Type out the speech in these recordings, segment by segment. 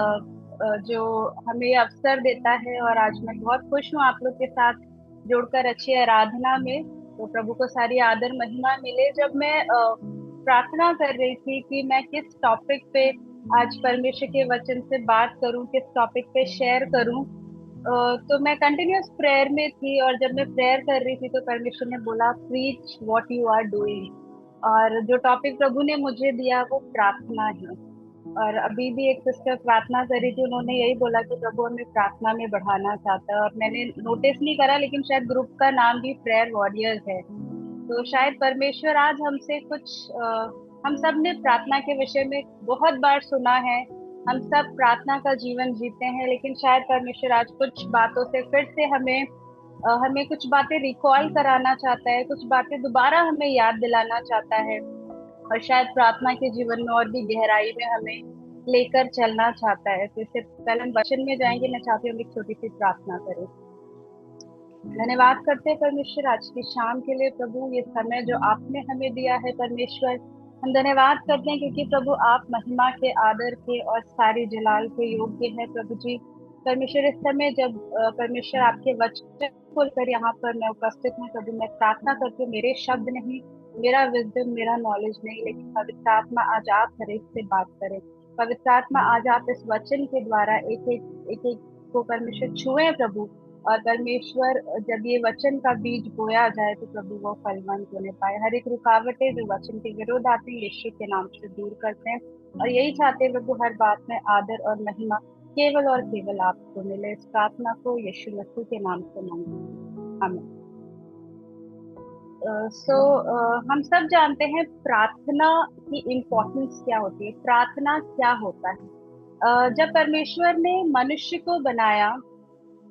जो हमें अवसर देता है। और आज मैं बहुत खुश हूँ आप लोग के साथ जुड़कर अच्छी आराधना में। तो प्रभु को सारी आदर महिमा मिले। जब मैं प्रार्थना कर रही थी कि मैं किस टॉपिक पे आज परमेश्वर के वचन से बात करूं, किस टॉपिक पे शेयर करूं, तो मैं कंटिन्यूअस प्रेयर में थी। और जब मैं प्रेयर कर रही थी तो परमेश्वर ने बोला, preach what you are doing. और जो टॉपिक प्रभु ने मुझे दिया वो प्रार्थना है। और अभी भी एक सिस्टर प्रार्थना करी थी, उन्होंने यही बोला कि प्रभु हमें प्रार्थना में बढ़ाना चाहता है। और मैंने नोटिस नहीं करा, लेकिन शायद ग्रुप का नाम भी प्रेयर वॉरियर्स है। तो शायद परमेश्वर आज हमसे कुछ हम सब ने प्रार्थना के विषय में बहुत बार सुना है। हम सब प्रार्थना का जीवन जीते हैं, लेकिन शायद परमेश्वर आज कुछ बातों से फिर से हमें कुछ बातें रिकॉल कराना चाहता है, कुछ बातें दोबारा हमें याद दिलाना चाहता है। और शायद प्रार्थना के जीवन में और भी गहराई में हमें लेकर चलना चाहता है। तो इससे पहले हम वचन में जाएंगे, मैं चाहती हूँ हम एक छोटी सी प्रार्थना करें। धन्यवाद करते हैं परमेश्वर आज की शाम के लिए। प्रभु ये समय जो आपने हमें दिया है परमेश्वर, हम धन्यवाद करते हैं क्योंकि प्रभु आप महिमा के, आदर के और सारी जलाल के योग्य है। प्रभु जी परमेश्वर, इस समय जब परमेश्वर आपके वचन खोलकर यहाँ पर मैं उपस्थित हूँ, प्रभु मैं प्रार्थना करती हूँ, मेरे शब्द नहीं, मेरा विजडम, मेरा नॉलेज नहीं, लेकिन पवित्र आत्मा आज आप हर एक से बात करें। पवित्र आत्मा आज आप इस वचन के द्वारा एक एक को परमेश्वर छुए प्रभु। और परमेश्वर जब ये वचन का बीज बोया जाए तो प्रभु वो फलवंत होने पाए। हर एक रुकावटें जो वचन के विरोध आती है यीशु के नाम से दूर करते हैं। और यही चाहते हैं प्रभु, हर बात में आदर और महिमा केवल और केवल आपको मिले। इस प्रार्थना को यीशु मसीह के नाम से मांगते हैं, आमीन। सो हम सब जानते हैं प्रार्थना की इम्पोर्टेंस क्या होती है, प्रार्थना क्या होता है। जब परमेश्वर ने मनुष्य को बनाया,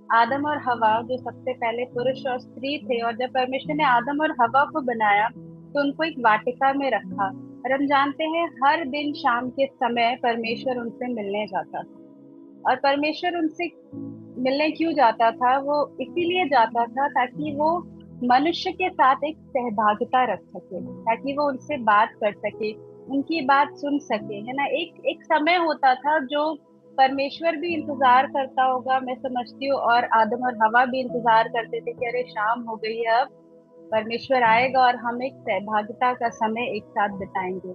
आदम और हवा जो सबसे पहले पुरुष और स्त्री थे, और जब परमेश्वर ने आदम और हवा को बनाया तो उनको एक वाटिका में रखा। और हम जानते हैं हर दिन शाम के समय परमेश्वर उनसे मिलने जाता था। और परमेश्वर उनसे मिलने क्यों जाता था? वो इसीलिए जाता था ताकि वो मनुष्य के साथ एक सहभागिता रख सके, ताकि वो उनसे बात कर सके, उनकी बात सुन सके, है ना। एक एक समय होता था जो परमेश्वर भी इंतजार करता होगा, मैं समझती हूँ, और आदम और हवा भी इंतजार करते थे कि अरे शाम हो गई है, अब परमेश्वर आएगा और हम एक सहभागिता का समय एक साथ बिताएंगे।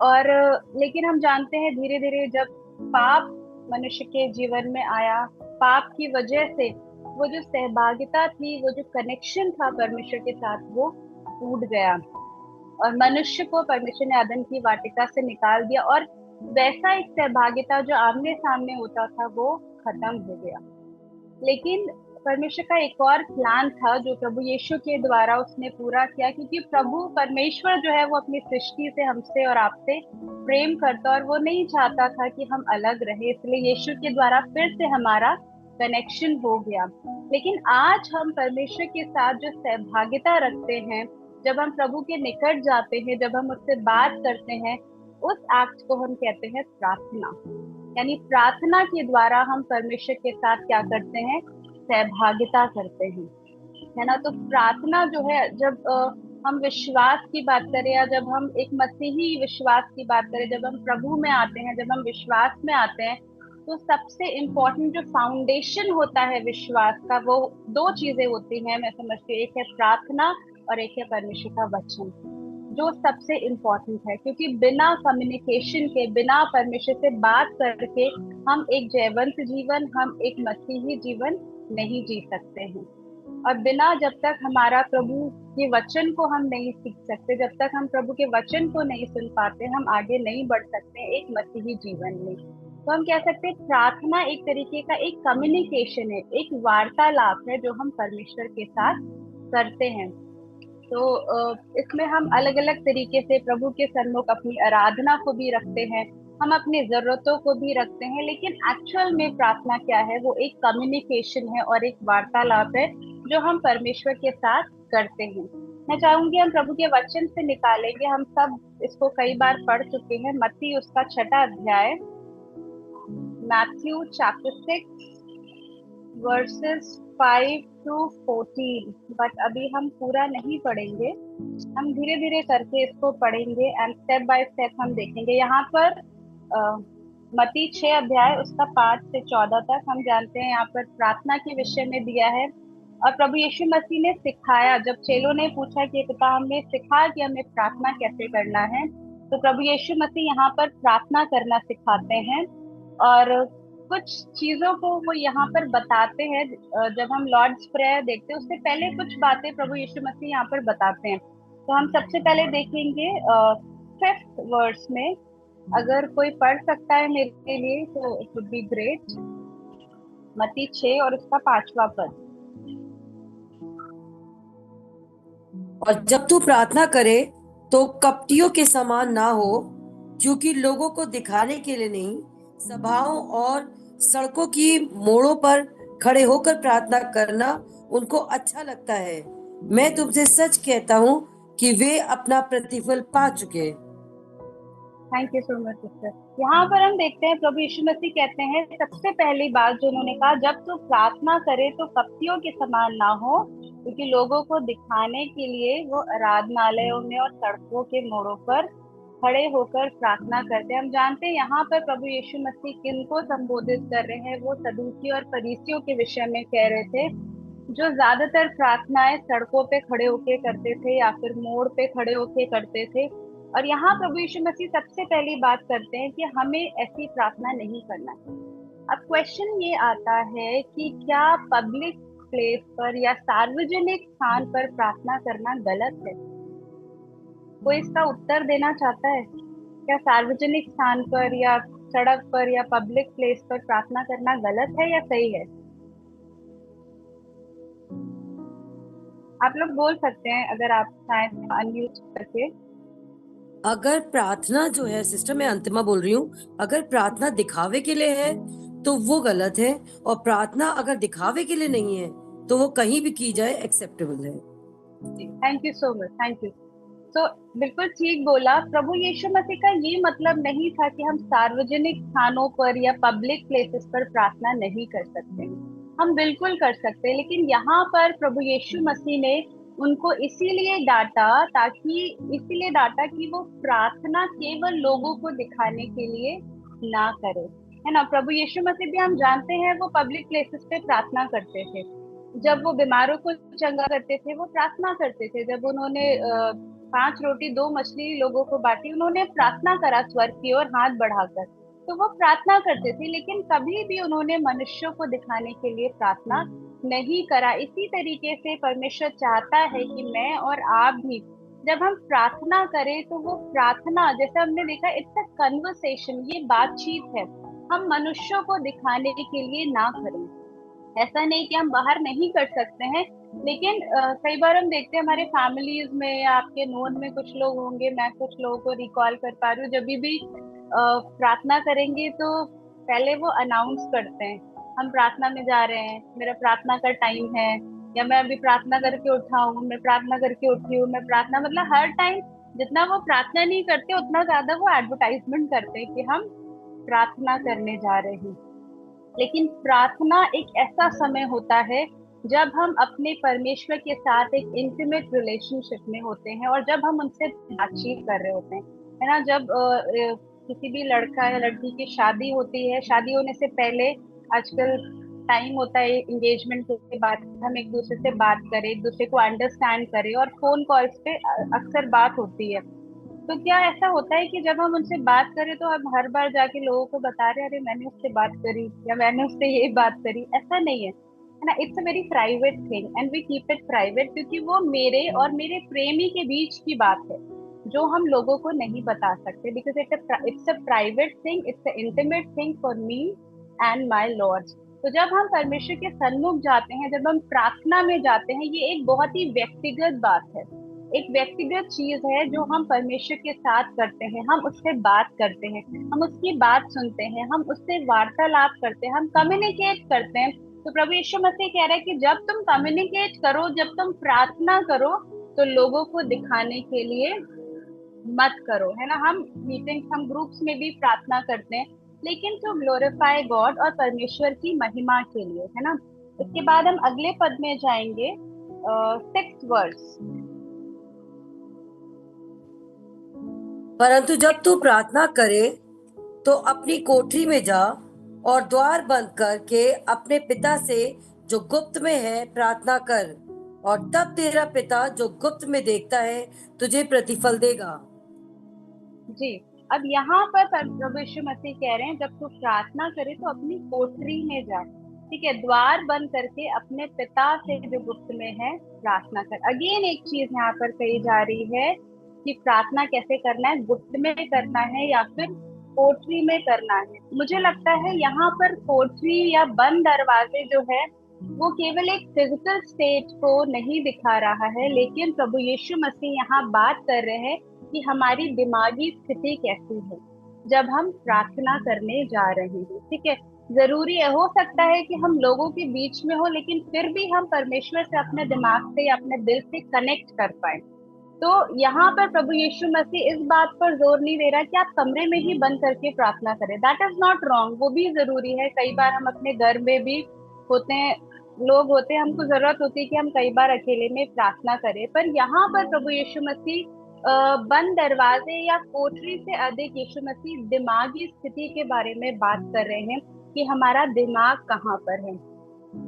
और लेकिन हम जानते हैं धीरे धीरे जब पाप मनुष्य के जीवन में आया, पाप की वजह से वो जो सहभागिता थी, वो जो कनेक्शन था परमेश्वर के साथ, वो टूट गया। और मनुष्य को परमेश्वर ने अदन की वाटिका से निकाल दिया। और वैसा एक सहभागिता जो आमने सामने होता था वो खत्म हो गया। लेकिन परमेश्वर का एक और प्लान था जो प्रभु यीशु के द्वारा उसने पूरा किया, क्योंकि प्रभु परमेश्वर जो है वो अपनी सृष्टि से, हमसे और आपसे प्रेम करता, और वो नहीं चाहता था कि हम अलग रहे। इसलिए यीशु के द्वारा फिर से हमारा कनेक्शन हो गया। लेकिन आज हम परमेश्वर के साथ जो सहभागिता रखते हैं, जब हम प्रभु के निकट जाते हैं, जब हम उससे बात करते हैं, उस एक्ट को हम कहते हैं प्रार्थना। यानी प्रार्थना के द्वारा हम परमेश्वर के साथ क्या करते हैं? सहभागिता करते हैं, है ना। तो प्रार्थना जो है, जब हम विश्वास की बात करें, या जब हम एक मसीही विश्वास की बात करें, जब हम प्रभु में आते हैं, जब हम विश्वास में आते हैं, तो सबसे इम्पोर्टेंट जो फाउंडेशन होता है विश्वास का, वो दो चीजें होती हैं, मैं समझती हूँ। एक है प्रार्थना और एक है परमेश्वर का वचन, जो सबसे इम्पोर्टेंट है। क्योंकि बिना कम्युनिकेशन के, बिना परमेश्वर से बात करके हम एक जयवंत जीवन, हम एक मसीही जीवन नहीं जी सकते हैं। और बिना, जब तक हमारा प्रभु के वचन को हम नहीं सीख सकते, जब तक हम प्रभु के वचन को नहीं सुन पाते, हम आगे नहीं बढ़ सकते एक मसीही जीवन में। तो हम कह सकते हैं प्रार्थना एक तरीके का एक कम्युनिकेशन है, एक वार्तालाप है जो हम परमेश्वर के साथ करते हैं। तो इसमें हम अलग अलग तरीके से प्रभु के सन्मुख अपनी आराधना को भी रखते हैं, हम अपनी जरूरतों को भी रखते हैं। लेकिन एक्चुअल में प्रार्थना क्या है? वो एक कम्युनिकेशन है और एक वार्तालाप है जो हम परमेश्वर के साथ करते हैं। मैं चाहूंगी हम प्रभु के वचन से निकालेंगे, हम सब इसको कई बार पढ़ चुके हैं। मत्ती उसका 6वां अध्याय, Matthew chapter 6 versus 5 to 14। But अभी हम पूरा नहीं पढ़ेंगे, हम धीरे धीरे करके इसको पढ़ेंगे एंड स्टेप बाय स्टेप हम देखेंगे। यहाँ पर मत्ती 6 अध्याय उसका 5 से 14 तक हम जानते हैं यहाँ पर प्रार्थना के विषय में दिया है। और प्रभु यीशु मसीह ने सिखाया, जब चेलों ने पूछा कि पिता हमें सिखा कि हमें प्रार्थना कैसे करना है, तो प्रभु यीशु मसीह यहाँ पर प्रार्थना करना सिखाते हैं। और कुछ चीजों को वो यहाँ पर बताते हैं। जब हम लॉर्ड्स प्रेयर देखते हैं उससे पहले कुछ बातें प्रभु यीशु मसीह यहाँ पर बताते हैं। तो हम सबसे पहले देखेंगे 5th वर्स में। अगर कोई पढ़ सकता है मेरे लिए तो इट वुड बी ग्रेट। मत्ती 6 और उसका 5वां पद। और जब तू प्रार्थना करे तो कपटियों के समान ना हो, क्योंकि लोगों को दिखाने के लिए नहीं, सभाओं और सड़कों की मोड़ों पर खड़े होकर प्रार्थना करना उनको अच्छा लगता है। मैं तुमसे सच कहता हूँ कि वे अपना प्रतिफल पा चुके। Thank you so much sister. यहाँ पर हम देखते हैं प्रभु यीशु मसीह कहते हैं, सबसे पहली बात जो उन्होंने कहा, जब तू प्रार्थना करे तो कपटियों के समान ना हो, क्योंकि लोगों को दिखाने के लिए वो आराधनालयों में और सड़कों के मोड़ों पर खड़े होकर प्रार्थना करते हैं। हम जानते हैं यहाँ पर प्रभु यीशु मसीह किनको संबोधित कर रहे हैं। वो सदूकी और फरीसियों के विषय में कह रहे थे, जो ज्यादातर प्रार्थनाएं सड़कों पे खड़े होके करते थे या फिर मोड़ पे खड़े होके करते थे। और यहाँ प्रभु यीशु मसीह सबसे पहली बात करते हैं कि हमें ऐसी प्रार्थना नहीं करना है। अब क्वेश्चन ये आता है कि क्या पब्लिक प्लेस पर या सार्वजनिक स्थान पर प्रार्थना करना गलत है? कोई इसका उत्तर देना चाहता है? क्या सार्वजनिक स्थान पर या सड़क पर या पब्लिक प्लेस पर प्रार्थना करना गलत है या सही है? आप लोग बोल सकते हैं अगर आप चाहें अनम्यूट करके। अगर प्रार्थना जो है, सिस्टर मैं अंतिमा बोल रही हूँ, अगर प्रार्थना दिखावे के लिए है तो वो गलत है, और प्रार्थना अगर दिखावे के लिए नहीं है तो वो कहीं भी की जाए एक्सेप्टेबल है। Thank you so much, thank you. तो बिल्कुल ठीक बोला। प्रभु यीशु मसीह का ये मतलब नहीं था कि हम सार्वजनिक स्थानों पर या पब्लिक प्लेसेस पर प्रार्थना नहीं कर सकते। हम बिल्कुल कर सकते हैं, लेकिन यहाँ पर प्रभु यीशु मसीह ने उनको इसीलिए डांटा कि वो प्रार्थना केवल लोगों को दिखाने के लिए ना करे, है ना। प्रभु यीशु मसीह भी हम जानते हैं वो पब्लिक प्लेसेस पे प्रार्थना करते थे। जब वो बीमारों को चंगा करते थे वो प्रार्थना करते थे। जब उन्होंने 5 रोटी 2 मछली लोगों को बांटी, उन्होंने प्रार्थना करा स्वर्ग की ओर हाथ बढ़ाकर। तो वो प्रार्थना करते थे, लेकिन कभी भी उन्होंने मनुष्यों को दिखाने के लिए प्रार्थना नहीं करा। इसी तरीके से परमेश्वर चाहता है कि मैं और आप भी जब हम प्रार्थना करें तो वो प्रार्थना, जैसे हमने देखा, इट्स अ कन्वर्सेशन, ये बातचीत है। हम मनुष्यों को दिखाने के लिए ना करें। ऐसा नहीं कि हम बाहर नहीं कर सकते हैं, लेकिन कई बार हम देखते हैं हमारे फैमिलीज में या आपके नोन में कुछ लोग होंगे, मैं कुछ लोगों को रिकॉल कर पा रही हूँ, जब भी प्रार्थना करेंगे तो पहले वो अनाउंस करते हैं, हम प्रार्थना में जा रहे हैं, मेरा प्रार्थना का टाइम है, या मैं अभी प्रार्थना करके उठा हूँ, मैं प्रार्थना करके उठी हूँ, मैं प्रार्थना, मतलब हर टाइम जितना वो प्रार्थना नहीं करते उतना ज्यादा वो एडवर्टाइजमेंट करते हैं कि हम प्रार्थना करने जा रहे हैं। लेकिन प्रार्थना एक ऐसा समय होता है जब हम अपने परमेश्वर के साथ एक इंटीमेट रिलेशनशिप में होते हैं और जब हम उनसे बातचीत कर रहे होते हैं, है ना। जब किसी भी लड़का या लड़की की शादी होती है, शादी होने से पहले आजकल टाइम होता है एंगेजमेंट के बाद, हम एक दूसरे से बात करें, एक दूसरे को अंडरस्टैंड करें, और फोन कॉल्स पे अक्सर बात होती है। तो क्या ऐसा होता है कि जब हम उनसे बात करें तो हम हर बार जाके लोगों को बता रहे हैं, अरे मैंने उससे बात करी या मैंने उससे ये बात करी? ऐसा नहीं है ना। It's a very private thing and we keep it private, क्योंकि वो मेरे और मेरे प्रेमी के बीच की बात है जो हम लोगों को नहीं बता सकते, because it's a private thing, it's a intimate thing for me and my lord. तो जब हम परमेश्वर के सन्मुख जाते हैं, जब हम प्रार्थना में जाते हैं, ये एक बहुत ही व्यक्तिगत बात है, एक व्यक्तिगत चीज है जो हम परमेश्वर के साथ करते हैं। हम उससे बात करते हैं, हम उसकी बात सुनते हैं, हम उससे वार्तालाप करते हैं, हम कम्युनिकेट करते हैं। तो प्रभु यीशु मसीह कह रहा है कि जब तुम कम्युनिकेट करो, जब तुम प्रार्थना करो, तो लोगों को दिखाने के लिए मत करो, है ना। हम मीटिंग्स, हम ग्रुप्स में भी प्रार्थना करते हैं, लेकिन टू ग्लोरीफाई गॉड, और परमेश्वर की महिमा के लिए, है ना। उसके बाद हम अगले पद में जाएंगे, 6th वर्स। परंतु जब तू प्रार्थना करे तो अपनी कोठरी में जा और द्वार बंद करके अपने पिता से जो गुप्त में है प्रार्थना कर, और तब तेरा पिता जो गुप्त में देखता है तुझे प्रतिफल देगा। जी, अब यहाँ पर प्रभु यीशु मसीह कह रहे हैं, जब तू प्रार्थना करे तो अपनी कोठरी में जा, ठीक है, द्वार बंद करके अपने पिता से जो गुप्त में है प्रार्थना कर। अगेन एक चीज यहाँ पर कही जा रही है कि प्रार्थना कैसे करना है, गुप्त में करना है या फिर कोठरी में करना है। मुझे लगता है यहाँ पर कोठरी या बंद दरवाजे जो है वो केवल एक फिजिकल स्टेट को नहीं दिखा रहा है, लेकिन प्रभु यीशु मसीह यहाँ बात कर रहे हैं कि हमारी दिमागी स्थिति कैसी है जब हम प्रार्थना करने जा रहे हैं, ठीक है। जरूरी है, हो सकता है कि हम लोगों के बीच में हो, लेकिन फिर भी हम परमेश्वर से अपने दिमाग से या अपने दिल से कनेक्ट कर पाए। तो यहाँ पर प्रभु यीशु मसीह इस बात पर जोर नहीं दे रहा कि आप कमरे में ही बंद करके प्रार्थना करें। दैट इज नॉट रॉन्ग, वो भी जरूरी है। कई बार हम अपने घर में भी होते हैं, लोग होते हैं, हमको जरूरत होती है कि हम कई बार अकेले में प्रार्थना करें। पर यहाँ पर प्रभु यीशु मसीह बंद दरवाजे या कोठरी से अधिक यीशु मसीह दिमागी स्थिति के बारे में बात कर रहे हैं कि हमारा दिमाग कहाँ पर है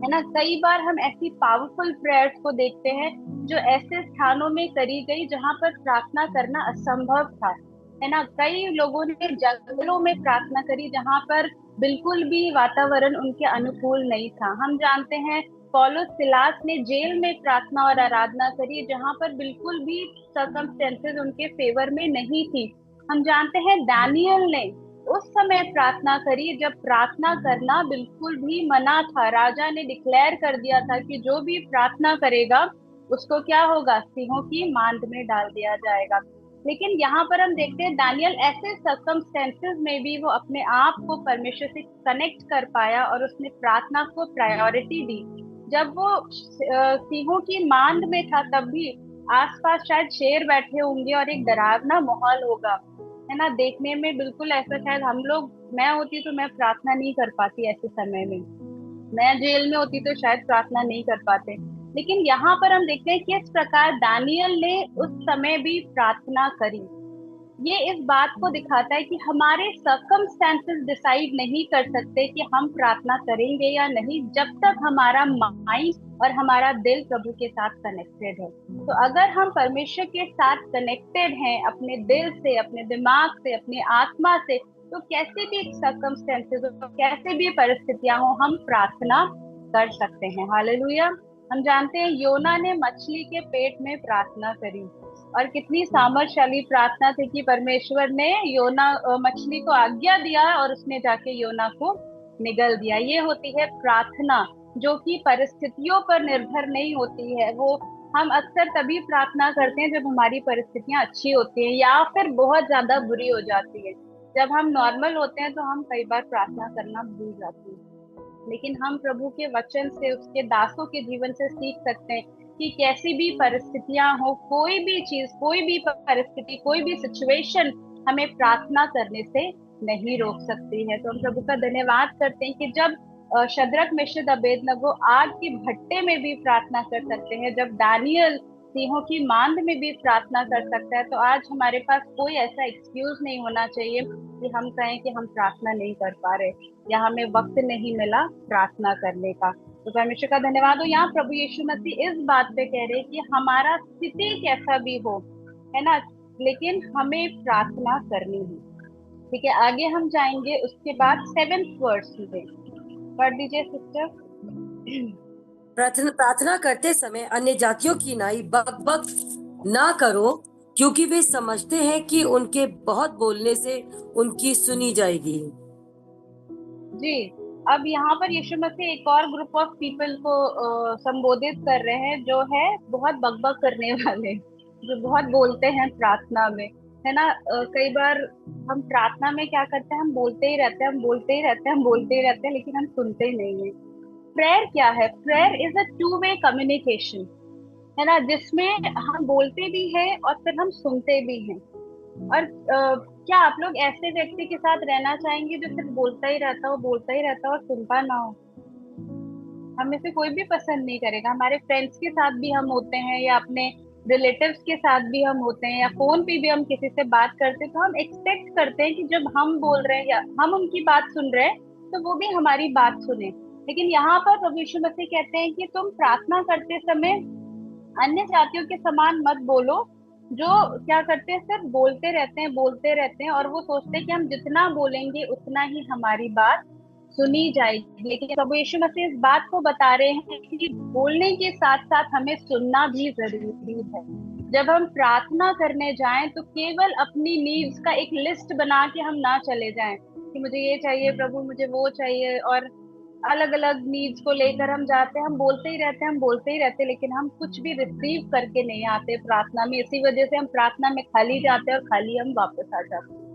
ना। कई बार हम ऐसी पावरफुल प्रेयर्स को देखते हैं जो ऐसे स्थानों में करी गई जहां पर प्रार्थना करना असंभव था, है ना। कई लोगों ने जंगलों में प्रार्थना करी जहां पर बिल्कुल भी वातावरण उनके अनुकूल नहीं था। हम जानते हैं पौलुस सिलास ने जेल में प्रार्थना और आराधना करी जहां पर बिल्कुल भी सर्कमस्टेंसेस उनके फेवर में नहीं थी। हम जानते हैं दानियल ने उस समय प्रार्थना करी जब प्रार्थना करना बिल्कुल भी मना था। राजा ने डिक्लेयर कर दिया था कि जो भी प्रार्थना करेगा उसको क्या होगा, सिंहों की मांद में डाल दिया जाएगा। लेकिन यहाँ पर हम देखते हैं दानियल ऐसे सर्कमस्टेंसेस में भी वो अपने आप को परमेश्वर से कनेक्ट कर पाया और उसने प्रार्थना को प्रायोरिटी दी। जब वो सिंहों की मांद में था तब भी आसपास शायद शेर बैठे होंगे और एक डरावना माहौल होगा, है ना। देखने में बिल्कुल ऐसा, शायद हम लोग, मैं होती तो मैं प्रार्थना नहीं कर पाती ऐसे समय में, मैं जेल में होती तो शायद प्रार्थना नहीं कर पाते। लेकिन यहाँ पर हम देखते हैं किस प्रकार दानियल ने उस समय भी प्रार्थना करी। ये इस बात को दिखाता है कि हमारे सर्कमस्टेंसेस डिसाइड नहीं कर सकते कि हम प्रार्थना करेंगे या नहीं, जब तक हमारा माइंड और हमारा दिल प्रभु के साथ कनेक्टेड है। तो अगर हम परमेश्वर के साथ कनेक्टेड हैं अपने दिल से, अपने दिमाग से, अपनी आत्मा से, तो कैसे भी सर्कमस्टेंसेस हो, कैसे भी परिस्थितियां हो, हम प्रार्थना कर सकते हैं। हालेलुया। हम जानते हैं योना ने मछली के पेट में प्रार्थना करी और कितनी सामर्थशाली प्रार्थना थी कि परमेश्वर ने योना मछली को आज्ञा दिया और उसने जाके योना को निगल दिया। ये होती है प्रार्थना जो कि परिस्थितियों पर निर्भर नहीं होती है। वो हम अक्सर तभी प्रार्थना करते हैं जब हमारी परिस्थितियां अच्छी होती हैं या फिर बहुत ज्यादा बुरी हो जाती है। जब हम नॉर्मल होते हैं तो हम कई बार प्रार्थना करना भूल जाते हैं। लेकिन हम प्रभु के वचन से, उसके दासों के जीवन से सीख सकते हैं कि कैसी भी परिस्थितियां हो, कोई भी चीज, कोई भी परिस्थिति, कोई भी सिचुएशन हमें प्रार्थना करने से नहीं रोक सकती है। तो हम प्रभु का धन्यवाद करते हैं कि जब शद्रक मेशक अबेदनगो आग के भट्टे में भी प्रार्थना कर सकते हैं, जब दानियल सिंहों की मांद में भी प्रार्थना कर सकता है, तो आज हमारे पास कोई ऐसा एक्सक्यूज नहीं होना चाहिए कि हम कहें कि हम प्रार्थना नहीं कर पा रहे या हमें वक्त नहीं मिला प्रार्थना करने का। तो परमेश्वर का धन्यवाद हो। यहाँ प्रभु यीशु मसीह इस बात पे कह रहे हैं कि हमारा स्थिति कैसा भी हो, है ना, लेकिन हमें प्रार्थना करनी है। ठीक है, आगे हम जाएंगे। उसके बाद 7th वर्स में पढ़ दीजिए सिस्टर। प्रार्थना करते समय अन्य जातियों की नाई बकबक ना करो, क्योंकि वे समझते हैं कि उनके बहुत बोलने से उनकी सुनी जाएगी। जी, अब यहाँ पर यीशु मसीह एक और ग्रुप ऑफ पीपल को संबोधित कर रहे हैं जो है बहुत बकबक करने वाले, जो बहुत बोलते हैं प्रार्थना में, है ना। कई बार हम प्रार्थना में क्या करते हैं, हम बोलते ही रहते हैं, हम बोलते ही रहते हैं, हम बोलते ही रहते हैं, लेकिन हम सुनते ही नहीं है। प्रेयर क्या है? Prayer is a two way communication, है ना, जिसमें हम बोलते भी हैं और फिर हम सुनते भी हैं। और क्या आप लोग ऐसे व्यक्ति के साथ रहना चाहेंगे जो सिर्फ बोलता ही रहता हो, बोलता ही रहता हो और सुनता ना हो? हमें से कोई भी पसंद नहीं करेगा। हमारे फ्रेंड्स के साथ भी हम होते हैं या अपने रिलेटिव्स के साथ भी हम होते हैं या फोन पे भी हम किसी से बात करते हैं, तो हम एक्सपेक्ट करते हैं कि जब हम बोल रहे हैं या हम उनकी बात सुन रहे हैं तो वो भी हमारी बात सुने। लेकिन यहाँ पर प्रभु यीशु मसीह कहते हैं कि तुम प्रार्थना करते समय अन्य जातियों के समान मत बोलो, जो क्या करते हैं सिर्फ बोलते रहते हैं और वो सोचते हैं कि हम जितना बोलेंगे उतना ही हमारी बात सुनी जाएगी। लेकिन प्रभु यीशु मसीह इस बात को बता रहे हैं कि बोलने के साथ साथ हमें सुनना भी जरूरी है। जब हम प्रार्थना करने जाएं तो केवल अपनी नीड्स का एक लिस्ट बना के हम ना चले जाएं कि मुझे ये चाहिए प्रभु, मुझे वो चाहिए, और अलग अलग नीड्स को लेकर हम जाते हैं, हम बोलते ही रहते हैं, लेकिन हम कुछ भी रिसीव करके नहीं आते प्रार्थना में। इसी वजह से हम प्रार्थना में खाली जाते हैं और खाली हम वापस आ जाते हैं।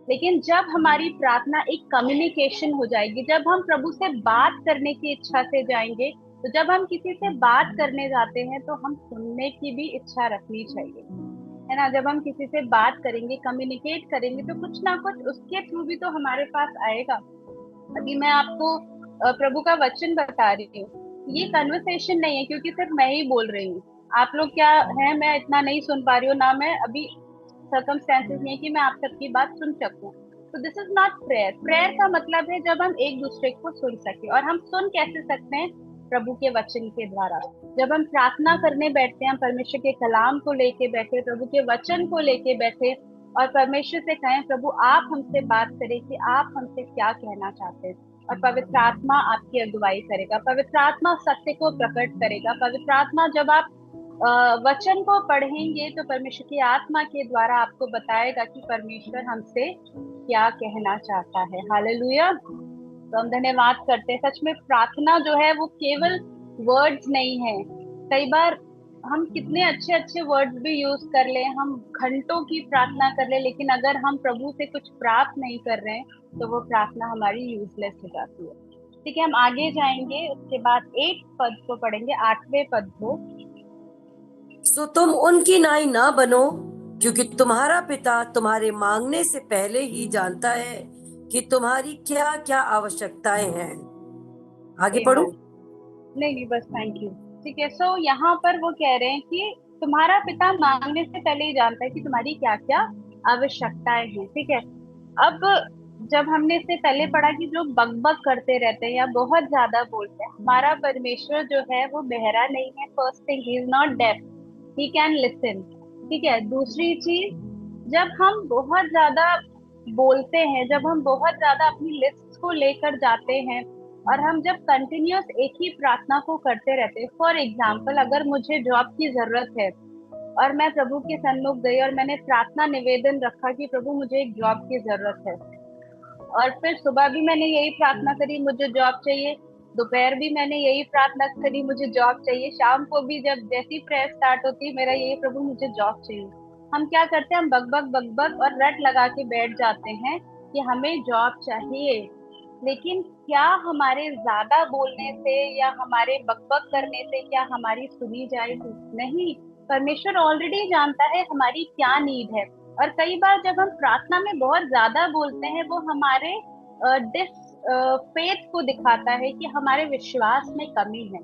लेकिन जब हमारी प्रार्थना एक कम्युनिकेशन हो जाएगी, जब हम प्रभु से बात करने की इच्छा से जाएंगे, तो जब हम किसी से बात करने जाते हैं तो हम सुनने की भी इच्छा रखनी चाहिए, है ना। जब हम किसी से बात करेंगे, कम्युनिकेट करेंगे, तो कुछ ना कुछ उसके थ्रू भी तो हमारे पास आएगा। अभी मैं आपको प्रभु का वचन बता रही हूँ, ये कन्वर्सेशन नहीं है क्योंकि सिर्फ मैं ही बोल रही हूँ। आप लोग क्या है, मैं इतना नहीं सुन पा रही हूँ ना, मैं अभी सर्कमस्टेंसेस नहीं है कि मैं आप सबकी बात सुन सकूं। तो this is not prayer. Prayer का मतलब है जब हम एक दूसरे को सुन सके, और हम सुन कैसे सकते हैं? प्रभु के वचन के द्वारा। जब हम प्रार्थना करने बैठते हैं, हम परमेश्वर के कलाम को लेके बैठे, प्रभु के वचन को लेके बैठे और परमेश्वर से कहें प्रभु आप हमसे बात करें कि आप हमसे क्या कहना चाहते हैं, और पवित्र आत्मा आपकी अगुवाई करेगा, पवित्र आत्मा सत्य को प्रकट करेगा। पवित्र आत्मा जब आप वचन को पढ़ेंगे तो परमेश्वर की आत्मा के द्वारा आपको बताएगा कि परमेश्वर हमसे क्या कहना चाहता है। हालेलुया। तो हम धन्यवाद करते हैं। सच में प्रार्थना जो है वो केवल वर्ड्स नहीं है। कई बार हम कितने अच्छे अच्छे वर्ड्स भी यूज कर ले, हम घंटों की प्रार्थना कर ले, लेकिन अगर हम प्रभु से कुछ प्राप्त नहीं कर रहे हैं तो वो प्रार्थना हमारी यूजलेस हो जाती है। ठीक है, हम आगे जाएंगे, उसके बाद 8 पद को पढ़ेंगे, 8वें पद को। सो तुम उनकी नाई ना बनो, क्योंकि तुम्हारा पिता तुम्हारे मांगने से पहले ही जानता है कि तुम्हारी क्या क्या आवश्यकताएं हैं। आगे पढ़ू? नहीं नहीं, बस थैंक यू। ठीक है, सो यहाँ पर वो कह रहे हैं कि तुम्हारा पिता मांगने से पहले ही जानता है कि तुम्हारी क्या क्या आवश्यकताएं हैं। ठीक है, अब जब हमने इससे पहले पढ़ा कि जो बकबक करते रहते हैं या बहुत ज्यादा बोलते हैं, हमारा परमेश्वर जो है वो बहरा नहीं है। First thing, he is not deaf, he can listen. ठीक है, दूसरी चीज, जब हम बहुत ज्यादा बोलते हैं, जब हम बहुत ज्यादा अपनी लिस्ट को लेकर जाते हैं और हम जब कंटिन्यूअस एक ही प्रार्थना को करते रहते हैं, फॉर एग्जाम्पल अगर मुझे जॉब की जरूरत है और मैं प्रभु के सन्मुख गई और मैंने प्रार्थना निवेदन रखा कि प्रभु मुझे एक जॉब की जरूरत है, और फिर सुबह भी मैंने यही प्रार्थना करी मुझे जॉब चाहिए, दोपहर भी मैंने यही प्रार्थना करी मुझे जॉब चाहिए, शाम को भी जब जैसी प्रेयर स्टार्ट होती है मेरा यही प्रभु मुझे जॉब चाहिए, हम क्या करते हैं? हम बकबक बकबक और रट लगा के बैठ जाते हैं कि हमें जॉब चाहिए। लेकिन क्या हमारे ज्यादा बोलने से या हमारे बकबक करने से क्या हमारी सुनी जाएगी? नहीं। परमेश्वर ऑलरेडी जानता है हमारी क्या नीड है, और कई बार जब हम प्रार्थना में बहुत ज्यादा बोलते हैं वो हमारे डिस फेथ को दिखाता है कि हमारे विश्वास में कमी है।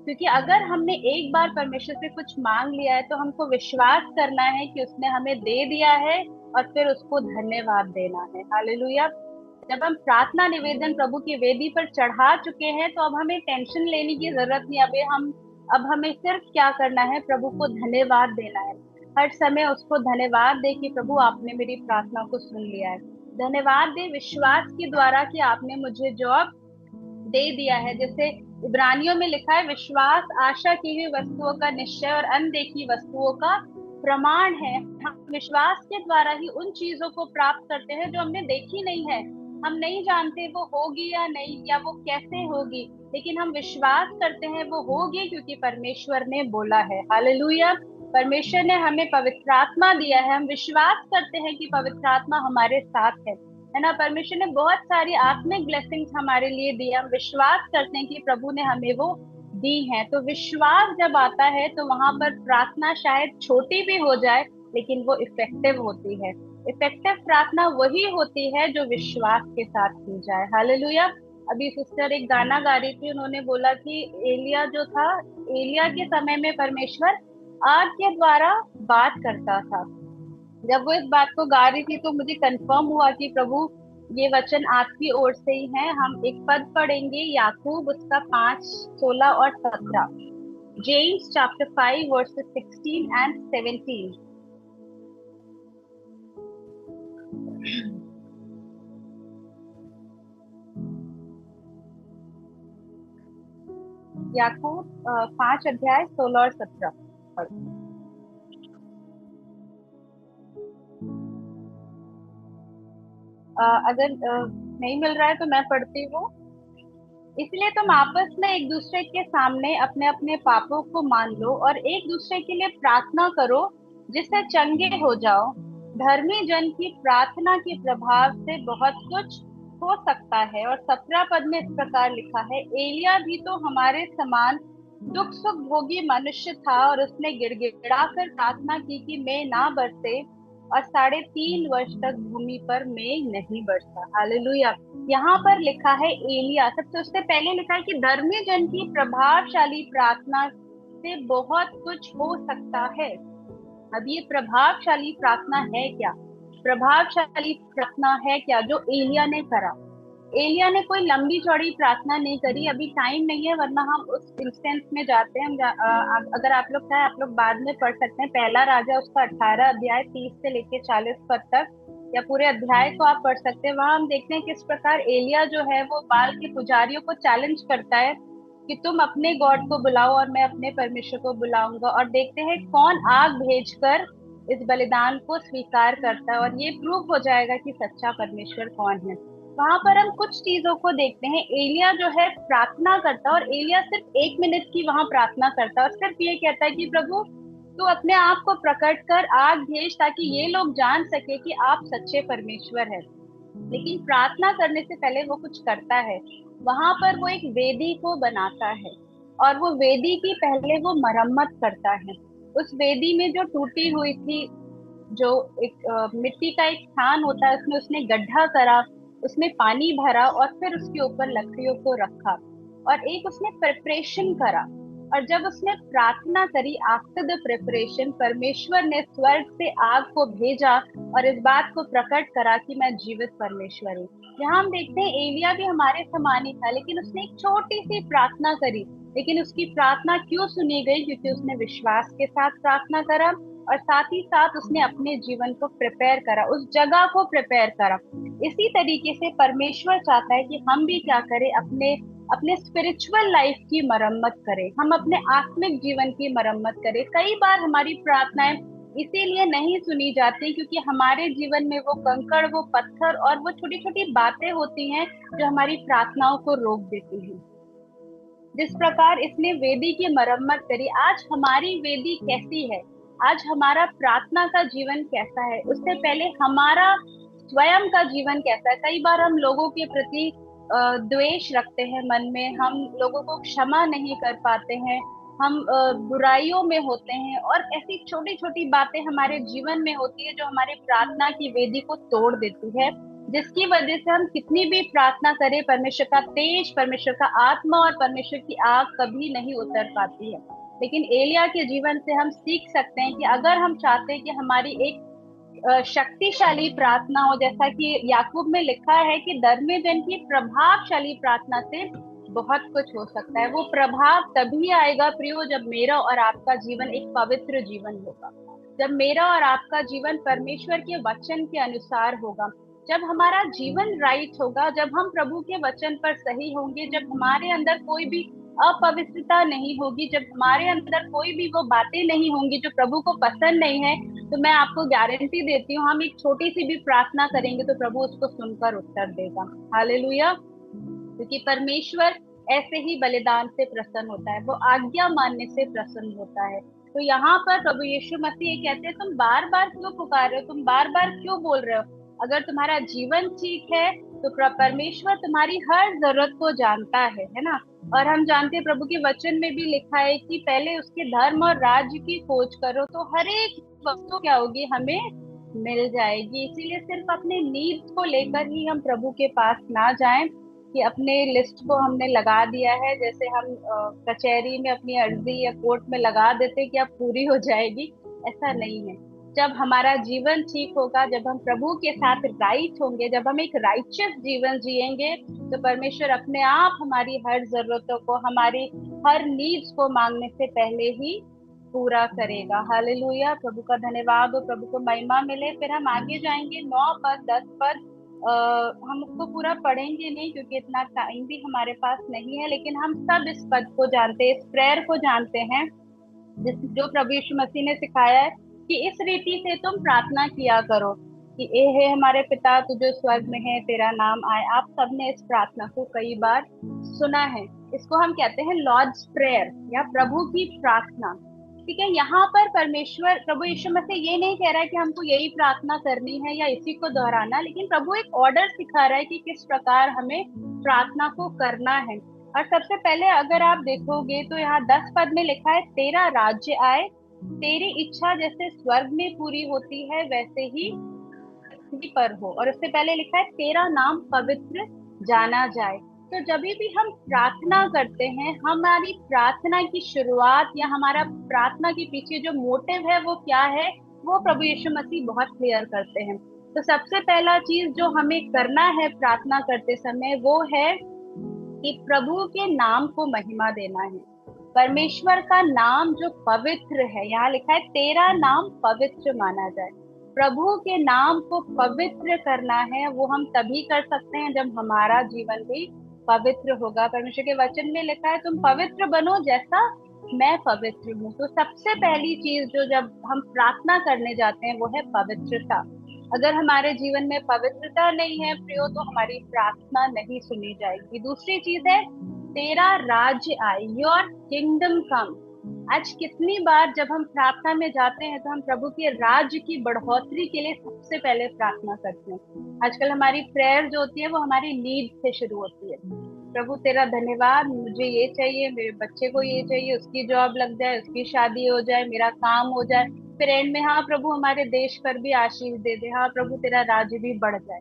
क्योंकि अगर हमने एक बार परमेश्वर से कुछ मांग लिया है तो हमको विश्वास करना है कि उसने हमें दे दिया है, और फिर उसको धन्यवाद देना है। हालेलुया। जब हम प्रार्थना निवेदन प्रभु की वेदी पर चढ़ा चुके हैं तो अब हमें टेंशन लेने की जरूरत नहीं। अब हमें सिर्फ क्या करना है? प्रभु को धन्यवाद देना है। हर समय उसको धन्यवाद दे कि प्रभु आपने मेरी प्रार्थना को सुन लिया है। धन्यवाद दे विश्वास के द्वारा कि आपने मुझे जॉब दे दिया है। जैसे इब्रानियों में लिखा है, विश्वास आशा की हुई वस्तुओं का निश्चय और अनदेखी वस्तुओं का प्रमाण है। हम विश्वास के द्वारा ही उन चीजों को प्राप्त करते हैं जो हमने देखी नहीं है। हम नहीं जानते वो होगी या नहीं, या वो कैसे होगी, लेकिन हम विश्वास करते हैं वो होगी क्योंकि परमेश्वर ने बोला है। हालेलुया। परमेश्वर ने हमें पवित्र आत्मा दिया है, हम विश्वास करते हैं कि पवित्र आत्मा हमारे साथ है ना। परमेश्वर ने बहुत सारी आत्मिक ब्लेसिंग्स हमारे लिए दी, हम विश्वास करते हैं कि प्रभु ने हमें वो दी है। तो विश्वास जब आता है तो वहां पर प्रार्थना शायद छोटी भी हो जाए लेकिन वो इफेक्टिव होती है। इफेक्टिव प्रार्थना वही होती है जो विश्वास के साथ की जाए। हालेलुया। अभी सिस्टर एक गाना गा रही थी, उन्होंने बोला कि एलिया जो था, एलिया के समय में परमेश्वर आग के द्वारा बात करता था। जब वो इस बात को गा रही थी तो मुझे कंफर्म हुआ कि प्रभु ये वचन आपकी ओर से ही है। हम एक पद पढ़ेंगे, याकूब उसका 5, 16 और 17। James chapter 5 versus 16 and 17। याकूब 5 अध्याय 16 और 17। अगर नहीं मिल रहा है तो मैं पढ़ती हूँ। इसलिए तुम आपस में एक दूसरे के सामने अपने अपने पापों को मान लो और एक दूसरे के लिए प्रार्थना करो जिससे चंगे हो जाओ। धर्मी जन की प्रार्थना के प्रभाव से बहुत कुछ हो सकता है। और 17 पद में इस प्रकार लिखा है, एलिया भी तो हमारे समान दुख सुख भोगी मनुष्य था और उसने गिड़गिड़ा कर प्रार्थना की कि मेघ ना बरसे, और 3.5 वर्ष तक भूमि पर मेघ नहीं बरसा। हालेलुया। यहाँ पर लिखा है एलिया, सबसे उससे पहले लिखा है कि धर्मी जन की प्रभावशाली प्रार्थना से बहुत कुछ हो सकता है। अब ये प्रभावशाली प्रार्थना है क्या? प्रभावशाली प्रार्थना है क्या जो एलिया ने करा? एलिया ने कोई लंबी चौड़ी प्रार्थना नहीं करी। अभी टाइम नहीं है, वरना हम उस इंस्टेंस में जाते हैं। अगर आप लोग चाहे आप लोग बाद में पढ़ सकते हैं। पहला राजा उसका 18 अध्याय 30 से लेके 40 पद तक, या पूरे अध्याय को आप पढ़ सकते हैं। वहां हम देखते हैं किस प्रकार एलिया जो है वो बाल के पुजारियों को चैलेंज करता है कि तुम अपने गॉड को बुलाओ और मैं अपने परमेश्वर को बुलाऊंगा, और देखते हैं कौन आग भेजकर इस बलिदान को स्वीकार करता है, और ये प्रूव हो जाएगा कि सच्चा परमेश्वर कौन है। वहां पर हम कुछ चीजों को देखते हैं। एलिया जो है प्रार्थना करता है, और एलिया सिर्फ 1 मिनट की वहां प्रार्थना करता है और सिर्फ ये कहता है कि प्रभु तू अपने आप को प्रकट कर, आग भेज, ताकि ये लोग जान सके कि आप सच्चे परमेश्वर है। लेकिन प्रार्थना करने से पहले वो कुछ करता है। वहां पर वो एक वेदी को बनाता है, और वो वेदी की पहले वो मरम्मत करता है। उस वेदी में जो टूटी हुई थी, जो एक मिट्टी का एक स्थान होता है, उसमें उसने गड्ढा करा, उसमें पानी भरा और फिर उसके ऊपर लकड़ियों को रखा, और एक उसने प्रिपरेशन करा। और जब उसने प्रार्थना करी, आफ्टर द प्रिपरेशन परमेश्वर ने स्वर्ग से आग को भेजा और इस बात को प्रकट करा कि मैं जीवित परमेश्वर हूँ। यहाँ हम देखते हैं एलिया भी हमारे समान ही था, लेकिन उसने एक छोटी सी प्रार्थना करी। लेकिन उसकी प्रार्थना क्यों सुनी गई? क्योंकि उसने विश्वास के साथ प्रार्थना करा, और साथ ही साथ उसने अपने जीवन को प्रिपेयर करा, उस जगह को प्रिपेयर करा। इसी तरीके से परमेश्वर चाहता है कि हम भी क्या करें, अपने अपने स्पिरिचुअल लाइफ की मरम्मत करें, हम अपने आत्मिक जीवन की मरम्मत करें। कई बार हमारी प्रार्थनाएं इसीलिए नहीं सुनी जाती क्योंकि हमारे जीवन में वो कंकड़, वो पत्थर और वो छोटी छोटी बातें होती हैं जो हमारी प्रार्थनाओं को रोक देती हैं। जिस प्रकार इसने वेदी की मरम्मत करी, आज हमारी वेदी कैसी है? आज हमारा प्रार्थना का जीवन कैसा है? उससे पहले हमारा स्वयं का जीवन कैसा है? कई बार हम लोगों के प्रति द्वेष रखते हैं मन में, हम लोगों को क्षमा नहीं कर पाते हैं, हम बुराइयों में होते हैं, और ऐसी छोटी छोटी बातें हमारे जीवन में होती है जो हमारे प्रार्थना की वेदी को तोड़ देती है, जिसकी वजह से हम कितनी भी प्रार्थना करें, परमेश्वर का तेज, परमेश्वर का आत्मा और परमेश्वर की आग कभी नहीं उतर पाती है। लेकिन एलिया के जीवन से हम सीख सकते हैं कि अगर हम चाहते हैं कि हमारी एक शक्तिशाली प्रार्थना हो, जैसा कि याकूब में लिखा है कि धर्मी जन की प्रभावशाली प्रार्थना से बहुत कुछ हो सकता है। वो प्रभाव तभी आएगा प्रियो जब मेरा और आपका जीवन एक पवित्र जीवन होगा, जब मेरा और आपका जीवन परमेश्वर के वचन के अनुसार होगा, जब हमारा जीवन राइट होगा, जब हम प्रभु के वचन पर सही होंगे, जब हमारे अंदर कोई भी अपवित्रता नहीं होगी, जब हमारे अंदर कोई भी वो बातें नहीं होंगी जो प्रभु को पसंद नहीं है, तो मैं आपको गारंटी देती हूँ हम एक छोटी सी भी प्रार्थना करेंगे तो प्रभु उसको सुनकर उत्तर देगा। हालेलुया। क्योंकि परमेश्वर ऐसे ही बलिदान से प्रसन्न होता है, वो आज्ञा मानने से प्रसन्न होता है। तो यहाँ पर प्रभु यीशु मसीह ये कहते हैं, तुम बार बार क्यों पुकार रहे हो, तुम बार बार क्यों बोल रहे हो? अगर तुम्हारा जीवन ठीक है तो परमेश्वर तुम्हारी हर जरूरत को जानता है ना। और हम जानते हैं प्रभु के वचन में भी लिखा है कि पहले उसके धर्म और राज्य की खोज करो तो हर एक वस्तु क्या होगी, हमें मिल जाएगी। इसीलिए सिर्फ अपने नीड्स को लेकर ही हम प्रभु के पास ना जाएं, कि अपने लिस्ट को हमने लगा दिया है, जैसे हम कचहरी में अपनी अर्जी या कोर्ट में लगा देते कि अब पूरी हो जाएगी। ऐसा नहीं है। जब हमारा जीवन ठीक होगा, जब हम प्रभु के साथ राइट होंगे, जब हम एक राइचियस जीवन जिएंगे, तो परमेश्वर अपने आप हमारी हर जरूरतों को, हमारी हर नीड्स को मांगने से पहले ही पूरा करेगा। हालेलुया, प्रभु का धन्यवाद हो, प्रभु को महिमा मिले। फिर हम आगे जाएंगे 9 पद 10 पद। हम उसको पूरा पढ़ेंगे नहीं क्योंकि इतना टाइम भी हमारे पास नहीं है, लेकिन हम सब इस पद को जानते हैं, इस प्रेयर को जानते हैं जो प्रभु यीशु मसीह ने सिखाया है कि इस रीति से तुम प्रार्थना किया करो कि ए है हमारे पिता तू जो स्वर्ग में है, तेरा नाम आए। आप सबने इस प्रार्थना को कई बार सुना है। इसको हम कहते हैं लॉर्ड्स प्रेयर या प्रभु की प्रार्थना। ठीक है, यहाँ पर परमेश्वर प्रभु यीशु मसीह ये नहीं कह रहा है कि हमको यही प्रार्थना करनी है या इसी को दोहराना, लेकिन प्रभु एक ऑर्डर सिखा रहा है कि किस प्रकार हमें प्रार्थना को करना है। और सबसे पहले अगर आप देखोगे तो यहाँ 10 पद में लिखा है तेरा राज्य आए, तेरी इच्छा जैसे स्वर्ग में पूरी होती है वैसे ही पृथ्वी पर हो। और उससे पहले लिखा है तेरा नाम पवित्र जाना जाए। तो जब भी हम प्रार्थना करते हैं, हमारी प्रार्थना की शुरुआत या हमारा प्रार्थना के पीछे जो मोटिव है वो क्या है, वो प्रभु यीशु मसीह बहुत क्लियर करते हैं। तो सबसे पहला चीज जो हमें करना है प्रार्थना करते समय वो है कि प्रभु के नाम को महिमा देना है। परमेश्वर का नाम जो पवित्र है, यहाँ लिखा है तेरा नाम पवित्र माना जाए। प्रभु के नाम को पवित्र करना है वो हम तभी कर सकते हैं जब हमारा जीवन भी पवित्र होगा। परमेश्वर के वचन में लिखा है तुम पवित्र बनो जैसा मैं पवित्र हूँ। तो सबसे पहली चीज जो जब हम प्रार्थना करने जाते हैं वो है पवित्रता। अगर हमारे जीवन में पवित्रता नहीं है प्रियो, तो हमारी प्रार्थना नहीं सुनी जाएगी। दूसरी चीज है तेरा राज्य आए, योर किंगडम कम। आज कितनी बार जब हम प्रार्थना में जाते हैं तो हम प्रभु के राज्य की बढ़ोतरी के लिए सबसे पहले प्रार्थना करते हैं। आजकल हमारी प्रेयर जो होती है वो हमारी नीड से शुरू होती है। प्रभु तेरा धन्यवाद, मुझे ये चाहिए, मेरे बच्चे को ये चाहिए, उसकी जॉब लग जाए, उसकी शादी हो जाए, मेरा काम हो जाए। फिर एंड में हाँ प्रभु हमारे देश पर भी आशीष दे दे, हाँ प्रभु तेरा राज्य भी बढ़ जाए।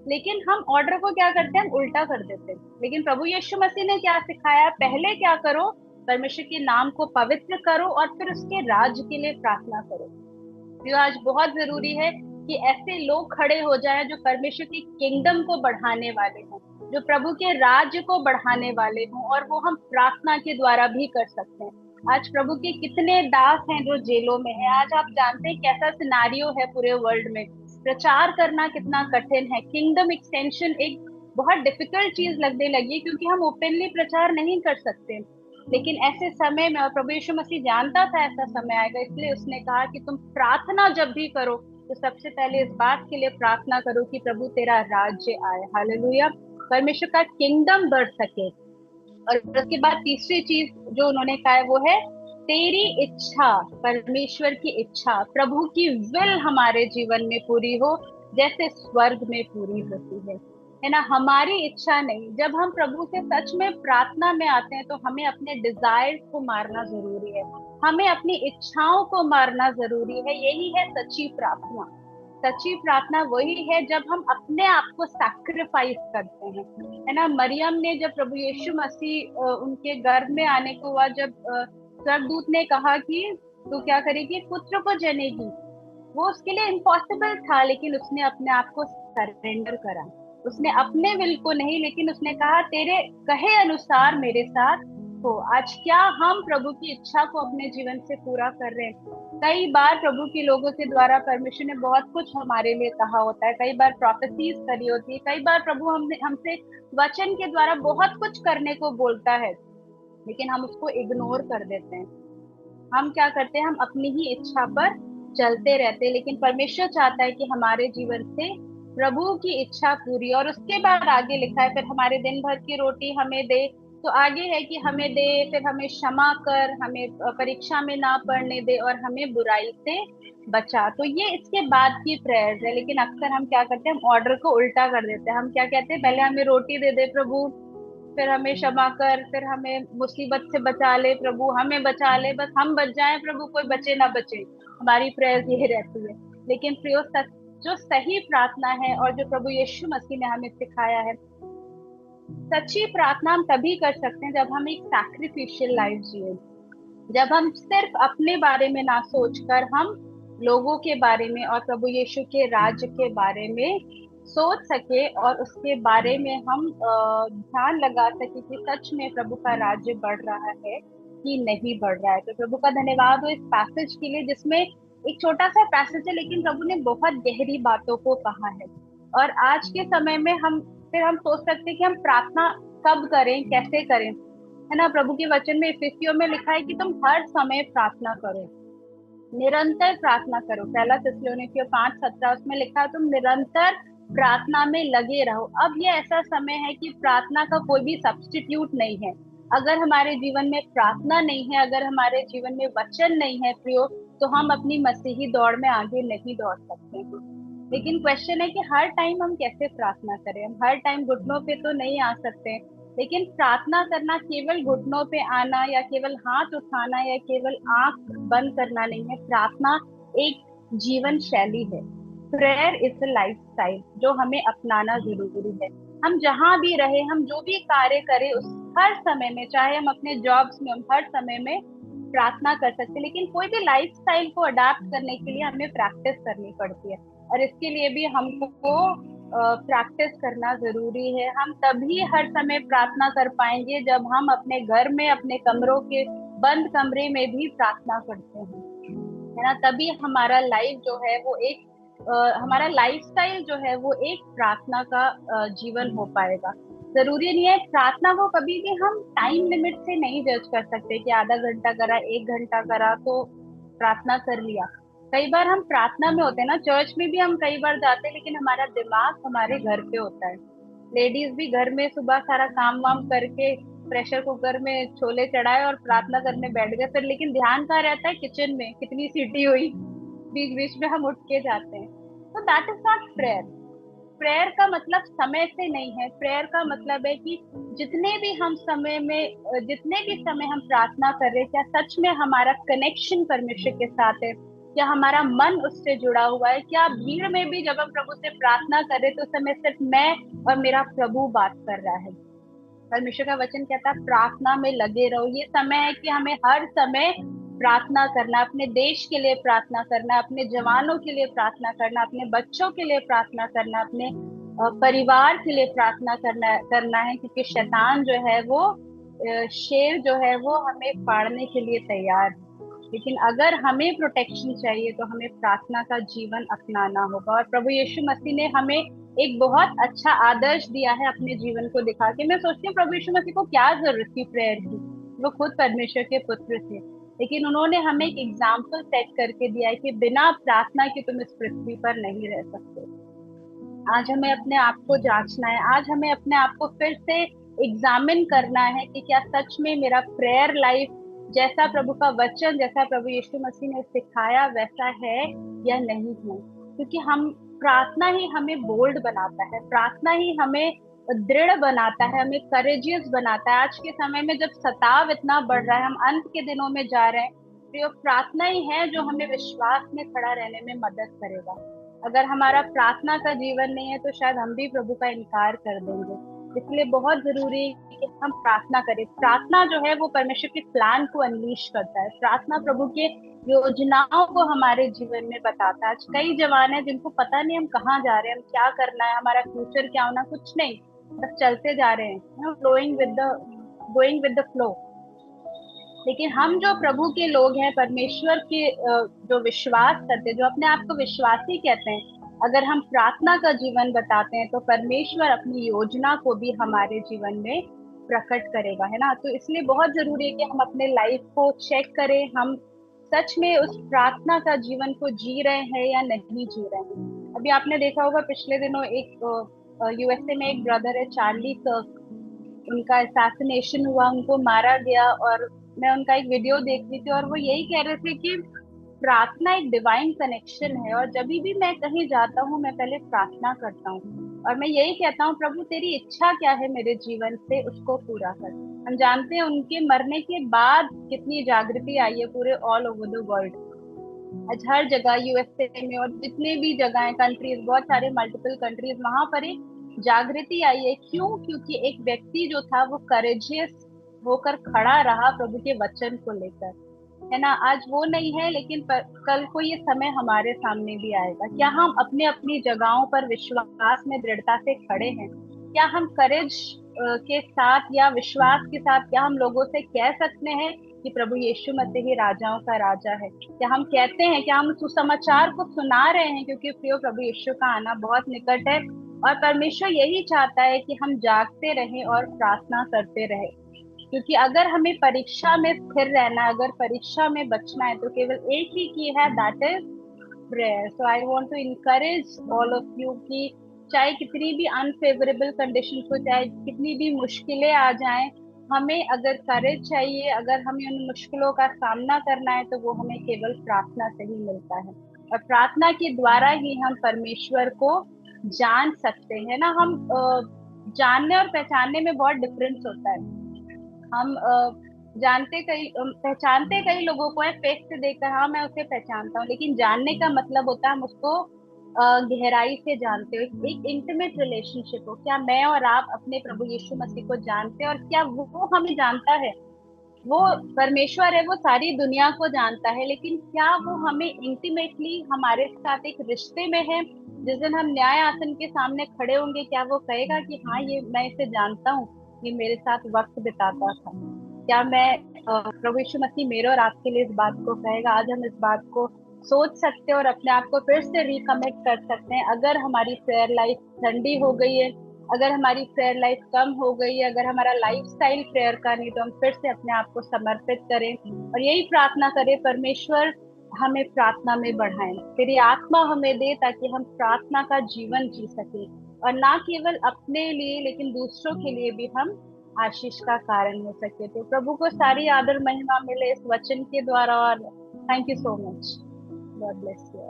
लेकिन हम ऑर्डर को क्या करते हैं, हम उल्टा कर देते हैं। लेकिन प्रभु यीशु मसीह ने क्या सिखाया, पहले क्या करो, परमेश्वर के नाम को पवित्र करो और फिर उसके राज्य के लिए प्रार्थना करो। जो आज बहुत जरूरी है कि ऐसे लोग खड़े हो जाएं जो परमेश्वर की किंगडम को बढ़ाने वाले हों, जो प्रभु के राज्य को बढ़ाने वाले हों, और वो हम प्रार्थना के द्वारा भी कर सकते हैं। आज प्रभु के कितने दास हैं जो जेलों में हैं। आज आप जानते हैं कैसा सिनारियो है पूरे वर्ल्ड में। प्रचार करना कितना कठिन है। किंगडम एक्सटेंशन एक बहुत डिफिकल्ट चीज लगने लगी क्योंकि हम ओपनली प्रचार नहीं कर सकते। लेकिन ऐसे समय में, और प्रभु यीशु मसीह जानता था ऐसा समय आएगा, इसलिए उसने कहा कि तुम प्रार्थना जब भी करो तो सबसे पहले इस बात के लिए प्रार्थना करो कि प्रभु तेरा राज्य आए। हालेलुया, परमेश्वर का किंगडम बढ़ सके। और उसके बाद तीसरी चीज जो उन्होंने कहा है वो है तेरी इच्छा, परमेश्वर की इच्छा, प्रभु की विल हमारे जीवन में पूरी हो जैसे स्वर्ग में पूरी होती है ना। हमारी इच्छा नहीं। जब हम प्रभु से सच में प्रार्थना में आते हैं तो हमें अपने डिजायर को मारना जरूरी है, हमें अपनी इच्छाओं को मारना जरूरी है। यही है सच्ची प्रार्थना। सच्ची प्रार्थना वही है जब हम अपने आप को सैक्रिफाइस करते हैं, है ना। मरियम ने जब प्रभु यीशु मसीह उनके गर्भ में आने को हुआ, जब स्वर्गदूत ने कहा कि तू क्या करेगी, पुत्र को जनेगी, वो उसके लिए इम्पॉसिबल था, लेकिन उसने अपने आप को सरेंडर करा। उसने अपने विल को नहीं, लेकिन उसने कहा तेरे कहे अनुसार मेरे साथ हो। आज क्या हम प्रभु की इच्छा को अपने जीवन से पूरा कर रहे हैं? कई बार प्रभु के लोगों के द्वारा परमेश्वर ने बहुत कुछ हमारे लिए कहा होता है, कई बार प्रोफेसीज करी होती है, कई बार प्रभु हमसे वचन के द्वारा बहुत कुछ करने को बोलता है, लेकिन हम उसको इग्नोर कर देते हैं। हम क्या करते हैं, हम अपनी ही इच्छा पर चलते रहते हैं। लेकिन परमेश्वर चाहता है कि हमारे जीवन से प्रभु की इच्छा पूरी। और उसके बाद आगे लिखा है फिर हमारे दिन भर की रोटी हमें दे। तो आगे है कि हमें दे, फिर हमें क्षमा कर, हमें परीक्षा में ना पड़ने दे और हमें बुराई से बचा। तो ये इसके बाद की प्रेयर्स है। लेकिन अक्सर हम क्या करते हैं, हम ऑर्डर को उल्टा कर देते हैं। हम क्या कहते हैं, पहले हमें रोटी दे दे प्रभु, फिर हमें क्षमा कर, फिर हमें मुसीबत से बचा ले प्रभु, हमें बचा ले, बस हम बच जाएं प्रभु, कोई बचे ना बचे। हमारी प्रेयर्स ये रहती है। लेकिन प्रियो जो सही प्रार्थना है और जो प्रभु यीशु मसीह ने हमें सिखाया है सच्ची प्रार्थना हम तभी कर सकते हैं जब हम एक सैक्रिफिशियल लाइफ जिए, जब हम सिर्फ अपने बारे में ना सोचकर हम लोगों के बारे में और प्रभु यीशु के राज्य के बारे में सोच सके, और उसके बारे में हम ध्यान लगा सके कि सच में प्रभु का राज्य बढ़ रहा है कि नहीं बढ़ रहा है। तो प्रभु का धन्यवाद हो इस पैसेज के लिए, जिसमें एक छोटा सा पैसेज है लेकिन प्रभु ने बहुत गहरी बातों को कहा है। और आज के समय में हम सोच सकते हैं कि हम प्रार्थना कब करें, कैसे करें, है ना। प्रभु के वचन में इफिसियों में लिखा है कि तुम हर समय प्रार्थना करो, निरंतर प्रार्थना करो। पहला थिस्सलुनीकियों 5:17 उसमें लिखा है तुम निरंतर प्रार्थना में लगे रहो। अब ये ऐसा समय है कि प्रार्थना का कोई भी सब्स्टिट्यूट नहीं है। अगर हमारे जीवन में प्रार्थना नहीं है, अगर हमारे जीवन में वचन नहीं है प्रयोग, तो हम अपनी मसीही दौड़ में आगे नहीं दौड़ सकते। लेकिन क्वेश्चन है कि हर टाइम हम कैसे प्रार्थना करें। हम हर टाइम घुटनों पे तो नहीं आ सकते, लेकिन प्रार्थना करना केवल घुटनों पे आना या केवल हाथ उठाना या केवल आंख बंद करना नहीं है। प्रार्थना एक जीवन शैली है। Prayer is a life style जो हमें अपनाना जरूरी है। हम जहां भी रहे, हम जो भी कार्य करें, उस हर समय में, चाहे हम अपने जॉब्स में, हम हर समय में प्रार्थना कर सकते हैं। लेकिन कोई भी लाइफ स्टाइल को अडाप्ट करने के लिए हमें प्रैक्टिस करनी पड़ती है, और इसके लिए भी हमको प्रैक्टिस करना जरूरी है। हम तभी हर समय प्रार्थना कर पाएंगे जब हम अपने घर में, अपने कमरों के बंद कमरे में भी प्रार्थना करते हैं, है ना। तभी हमारा लाइफ जो है वो एक हमारा लाइफस्टाइल जो है वो एक प्रार्थना का जीवन हो पाएगा। जरूरी नहीं है प्रार्थना को कभी भी हम टाइम लिमिट से नहीं जज कर सकते कि आधा घंटा करा, 1 घंटा करा तो प्रार्थना कर लिया। कई बार हम प्रार्थना में होते हैं ना, चर्च में भी हम कई बार जाते हैं, लेकिन हमारा दिमाग हमारे घर पे होता है। लेडीज भी घर में सुबह सारा काम वाम करके प्रेशर कुकर में छोले चढ़ाए और प्रार्थना करने बैठ गए, फिर लेकिन ध्यान कहाँ रहता है, किचन में कितनी सीटी हुई, बीच बीच में हम उठ के जाते हैं। तो that is not prayer. Prayer का मतलब समय से नहीं है। प्रेयर का मतलब है कि जितने भी समय हम प्रार्थना कर रहे हैं, क्या सच में हमारा कनेक्शन परमेश्वर के साथ है, क्या हमारा मन उससे जुड़ा हुआ है, क्या भीड़ में भी जब हम प्रभु से प्रार्थना कर रहे तो उस समय सिर्फ मैं और मेरा प्रभु बात कर रहा है। परमेश्वर का वचन कहता है प्रार्थना में लगे रहो। ये समय है कि हमें हर समय प्रार्थना करना, अपने देश के लिए प्रार्थना करना, अपने जवानों के लिए प्रार्थना करना, अपने बच्चों के लिए प्रार्थना करना, अपने परिवार के लिए प्रार्थना करना है, क्योंकि शैतान जो है वो शेर जो है वो हमें फाड़ने के लिए तैयार है। लेकिन अगर हमें प्रोटेक्शन चाहिए तो हमें प्रार्थना का जीवन अपनाना होगा। और प्रभु यीशु मसीह ने हमें एक बहुत अच्छा आदर्श दिया है अपने जीवन को दिखा के। मैं सोचती हूँ प्रभु यीशु मसीह को क्या जरूरत थी प्रेयर की, वो खुद परमेश्वर के पुत्र थे, लेकिन उन्होंने हमें एक एग्जाम्पल सेट करके दिया है कि बिना प्रार्थना के तुम इस पृथ्वी पर नहीं रह सकते। आज हमें अपने आप को जांचना है, आज हमें अपने आप को फिर से एग्जामिन करना है कि क्या सच में मेरा प्रेयर लाइफ जैसा प्रभु का वचन, जैसा प्रभु यीशु मसीह ने सिखाया वैसा है या नहीं है। क्योंकि हम प्रार्थना ही हमें बोल्ड बनाता है, प्रार्थना ही हमें दृढ़ बनाता है, हमें करेजियस बनाता है। आज के समय में जब सताव इतना बढ़ रहा है, हम अंत के दिनों में जा रहे हैं, तो प्रार्थना ही है जो हमें विश्वास में खड़ा रहने में मदद करेगा। अगर हमारा प्रार्थना का जीवन नहीं है तो शायद हम भी प्रभु का इनकार कर देंगे। इसलिए बहुत जरूरी है कि हम प्रार्थना करें। प्रार्थना जो है वो परमेश्वर के प्लान को अनलीश करता है। प्रार्थना प्रभु के योजनाओं को हमारे जीवन में बताता है। आज कई जवान है जिनको पता नहीं हम कहाँ जा रहे हैं, हम क्या करना है, हमारा फ्यूचर क्या होना, कुछ नहीं, बस चलते जा रहे हैं, flowing with the going with the flow. लेकिन हम जो प्रभु के लोग हैं, परमेश्वर के जो विश्वास करते, जो अपने आप को विश्वासी कहते हैं, अगर हम प्रार्थना का जीवन बताते हैं तो परमेश्वर अपनी योजना को भी हमारे जीवन में प्रकट करेगा, है ना। तो इसलिए बहुत जरूरी है कि हम अपने लाइफ को चेक करें, हम सच में उस प्रार्थना का जीवन को जी रहे हैं या नहीं जी रहे हैं। अभी आपने देखा होगा पिछले दिनों एक यूएसए में एक ब्रदर है, चार्ली कर्क, उनका असैसिनेशन हुआ, उनको मारा गया। और मैं उनका एक वीडियो देख रही थी और वो यही कह रहे थे कि प्रार्थना एक डिवाइन कनेक्शन है, और जब भी मैं कहीं जाता हूँ मैं पहले प्रार्थना करता हूँ और मैं यही कहता हूँ प्रभु तेरी इच्छा क्या है मेरे जीवन से, उसको पूरा कर। हम जानते हैं उनके मरने के बाद कितनी जागृति आई है पूरे ऑल ओवर द वर्ल्ड। आज हर जगह यूएसए में और जितने भी जगह है, कंट्रीज, बहुत सारे मल्टीपल कंट्रीज, वहां पर एक जागृति आई है। क्यों? क्योंकि एक व्यक्ति जो था वो करेजियस होकर खड़ा रहा प्रभु के वचन को लेकर, है ना। आज वो नहीं है, लेकिन कल को ये समय हमारे सामने भी आएगा। क्या हम अपने अपनी जगहों पर विश्वास में दृढ़ता से खड़े हैं? क्या हम करेज के साथ या विश्वास के साथ क्या हम लोगों से कह सकते हैं कि प्रभु यीशु मसीह ही राजाओं का राजा है? क्या हम कहते हैं, क्या हम सुसमाचार को सुना रहे हैं? क्योंकि प्रियो प्रभु यीशु का आना बहुत निकट है और परमेश्वर यही चाहता है कि हम जागते रहें और प्रार्थना करते रहें। क्योंकि अगर हमें परीक्षा में स्थिर रहना, अगर परीक्षा में बचना है, तो केवल एक ही की है, that is prayer. So I want to encourage all of you कि चाहे कितनी भी अनफेवरेबल कंडीशन हो, चाहे कितनी भी मुश्किलें आ जाएं, हमें अगर करेज चाहिए, अगर हमें उन मुश्किलों का सामना करना है, तो वो हमें केवल प्रार्थना से ही मिलता है। और प्रार्थना के द्वारा ही हम परमेश्वर को जान सकते हैं ना। हम जानने और पहचानने में बहुत डिफरेंस होता है। हम पहचानते कई लोगों को है फेस से देखकर, हाँ मैं उसे पहचानता हूँ, लेकिन जानने का मतलब होता है हम उसको गहराई से जानते हो, एक इंटीमेट रिलेशनशिप हो। क्या मैं और आप अपने प्रभु यीशु मसीह को जानते हैं, और क्या वो हमें जानता है? वो परमेश्वर है, वो सारी दुनिया को जानता है, लेकिन क्या वो हमें इंटीमेटली हमारे साथ एक रिश्ते में है? जिस दिन हम न्याय आसन के सामने खड़े होंगे, क्या वो कहेगा कि हाँ ये मैं इसे जानता हूँ, ये मेरे साथ वक्त बिताता था? क्या मैं प्रभु यीशु मसीह मेरे और आपके लिए इस बात को कहेगा? आज हम इस बात को सोच सकते हैं और अपने आप को फिर से रिकनेक्ट कर सकते हैं। अगर हमारी प्रेयर लाइफ ठंडी हो गई है, अगर हमारी प्रेयर लाइफ कम हो गई है, अगर हमारा लाइफस्टाइल प्रेयर का नहीं, तो हम फिर से अपने आप को समर्पित करें और यही प्रार्थना करें, परमेश्वर हमें प्रार्थना में बढ़ाएं, तेरी आत्मा हमें दे, ताकि हम प्रार्थना का जीवन जी सके, और ना केवल अपने लिए लेकिन दूसरों के लिए भी हम आशीष का कारण हो सके। तो प्रभु को सारी आदर महिमा मिले इस वचन के द्वारा, और thank you so much. God bless you.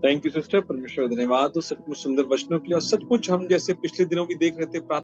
Thank you sister, परमेश्वर धन्यवाद सचमुच सुंदर वचनों के लिए। और सचमुच हम जैसे पिछले दिनों भी देख रहे थे